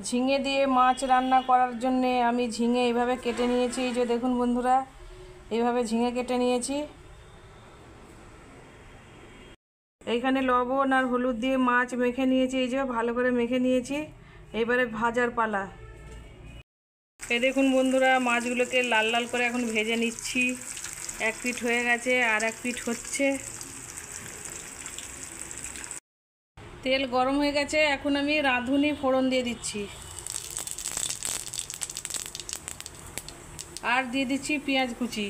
ঝিঙে দিয়ে মাছ রান্না করার জন্য আমি ঝিঙে এইভাবে কেটে নিয়েছি। এই যে দেখুন বন্ধুরা, এইভাবে ঝিঙে কেটে নিয়েছি। এইখানে লবণ আর হলুদ দিয়ে মাছ মেখে নিয়েছি। এই যে ভালো করে মেখে নিয়েছি। এবারে ভাজার পালা। এই দেখুন বন্ধুরা, মাছগুলোকে লাল লাল করে এখন ভেজে নিচ্ছি। এক পিঠ হয়ে গেছে, আর এক পিঠ হচ্ছে। তেল গরম হয়ে গেছে, এখন আমি রাঁধুনি ফোড়ন দিয়ে দিচ্ছি। আর দিয়ে দিচ্ছি পেঁয়াজ কুচি।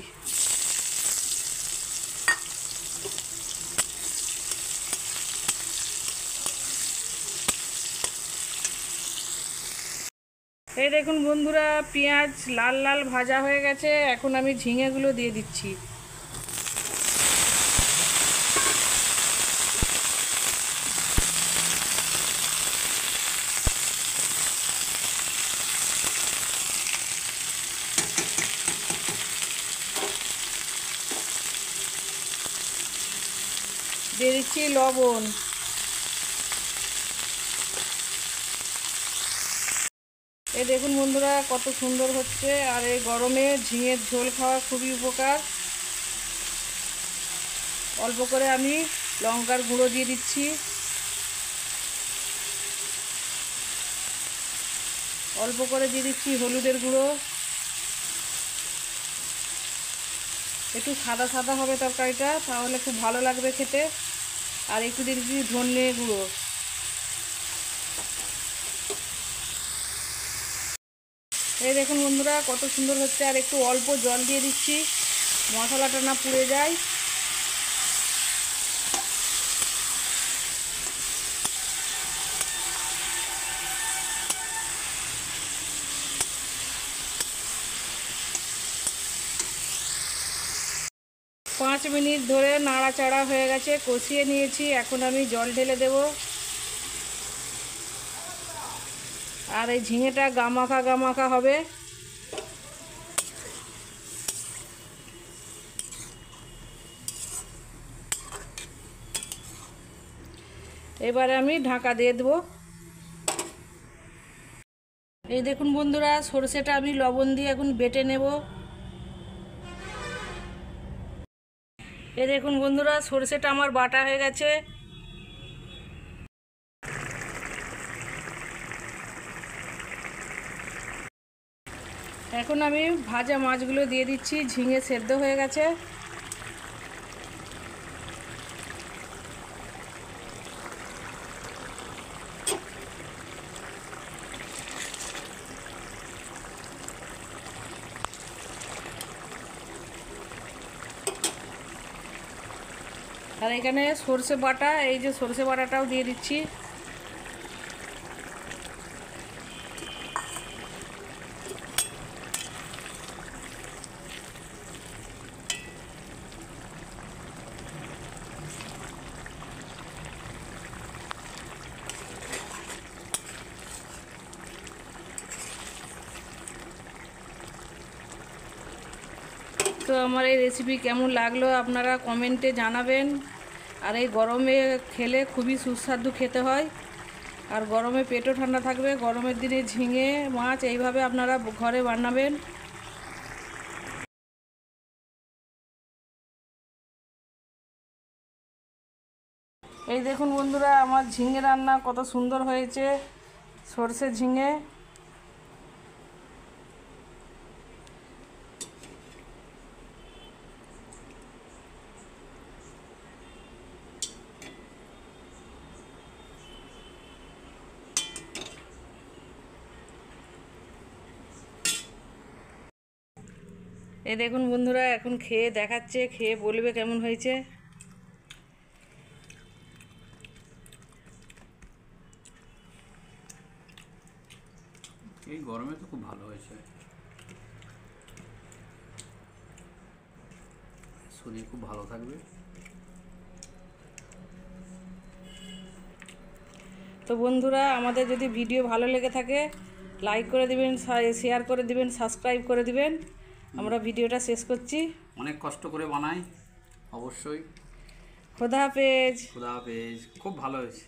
এই দেখুন বন্ধুরা, পেঁয়াজ লাল লাল ভাজা হয়ে গেছে। এখন আমি ঝিঙেগুলো দিয়ে দিচ্ছি। দিয়ে দিচ্ছি লবণ। এই দেখুন বন্ধুরা, কত সুন্দর হচ্ছে। আর এই গরমে ঝিঙের ঝোল খাওয়া খুবই উপকার। অল্প করে আমি লঙ্কার গুঁড়ো দিয়ে দিচ্ছি। অল্প করে দিয়ে দিচ্ছি হলুদের গুঁড়ো। একটু সাদা সাদা হবে তরকারিটা, তাহলে খুব ভালো লাগবে খেতে। আর একটু দিয়ে দিচ্ছি ধনে গুঁড়ো। এই দেখুন বন্ধুরা, কত সুন্দর হচ্ছে। আর একটু অল্প জল দিয়ে দিচ্ছি, মশলাটা না পুড়ে যায়। পাঁচ মিনিট ধরে নাড়াচাড়া হয়ে গেছে, কষিয়ে নিয়েছি। এখন আমি জল ঢেলে দেব। আর এই ঝিঙেটা গামাখা গামাখা হবে। এবারে আমি ঢাকা দিয়ে দেবো। এই দেখুন বন্ধুরা, সরষেটা আমি লবণ দিয়ে এখন বেটে নেব। এই দেখুন বন্ধুরা, সরষেটা আমার বাটা হয়ে গেছে। এখন আমি ভাজা মাছগুলো দিয়ে দিচ্ছি। ঝিঙে সেদ্ধ হয়ে গেছে। আর এখানে সরষে বাটা, এই যে সরষে বাটাটাও দিয়ে দিচ্ছি। তো আমার এই রেসিপি কেমন লাগলো আপনারা কমেন্টে জানাবেন। আর এই গরমে খেলে খুবই সুস্বাদু খেতে হয়। আর গরমে পেটও ঠান্ডা থাকবে। গরমের দিনে ঝিঙে মাছ এইভাবে আপনারা ঘরে বানাবেন। এই দেখুন বন্ধুরা, আমার ঝিঙে রান্না কত সুন্দর হয়েছে। সরষে ঝিঙে। এই দেখুন বন্ধুরা, এখন খেয়ে দেখাচ্ছে, খেয়ে বলবে কেমন হয়েছে। এই গরমে তো খুব ভালো হয়েছে, শরীর খুব ভালো থাকবে। তো বন্ধুরা, আমাদের যদি ভিডিও ভালো লেগে থাকে লাইক করে দিবেন, শেয়ার করে দিবেন, সাবস্ক্রাইব করে দিবেন। আমরা ভিডিওটা শেষ করছি। অনেক কষ্ট করে বানাই, অবশ্যই। খোদা হাফেজ। খোদা হাফেজ। খুব ভালো হয়েছে।